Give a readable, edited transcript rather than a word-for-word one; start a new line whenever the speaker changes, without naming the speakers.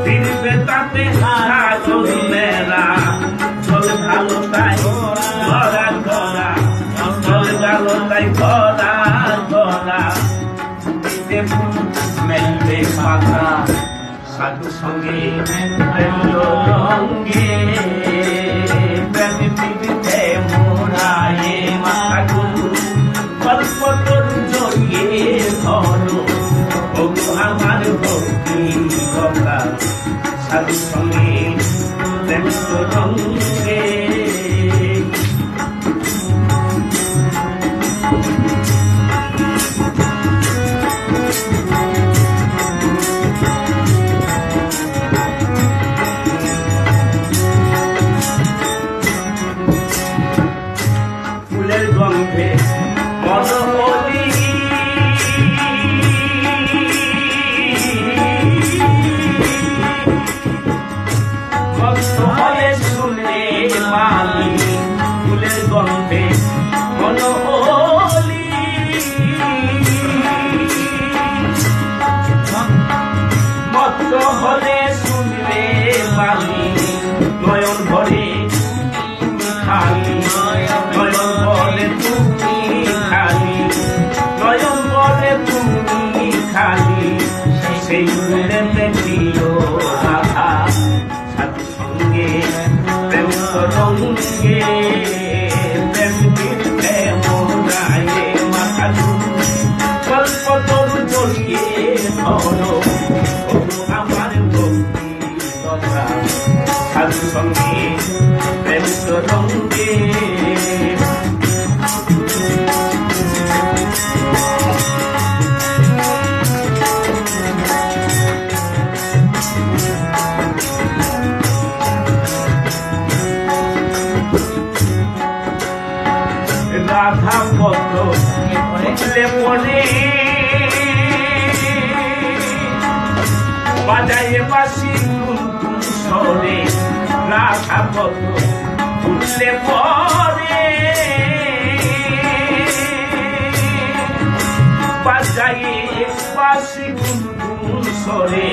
ফিরবে তাতে সাগর মেলা চল ভালো তাই ধরা ধরা চল ভালো তাই ধরা ধরা মেলবে পাতা সাধু সঙ্গে রঙ্গে প্রেমে মোরায়ে মাথা গল্প তোর জড়িয়ে ধরো ওগো আমার ভক্তি কথা সাধু সঙ্গে প্রেম রঙ্গে ফুলের গন্ধে মনোহরি ভক্ত হলে শুনে মালি ফুলের গন্ধে মনোহরি ভক্ত হলে শুনলে মালি নয়ন ভরে খালি নয়ন বলে তুমি খালি নয়ন বলে তুমি খালি সেই ফুলেতে দিও রাধা সাথে সঙ্গে প্রেম রঙ্গে প্রেম দিতে মোরায়ে মাথা গল্প তোর জড়িয়ে ধরো আমার ভক্তি কথা সাধু সঙ্গে প্রেম রঙ্গে রাধা পদ্ম উঠলে পড়ে বাজায়ে বাসি টুনটুন সরে রাধা পদ্ম উঠলে পড়ে বাজায়ে বাসি টুনটুন সরে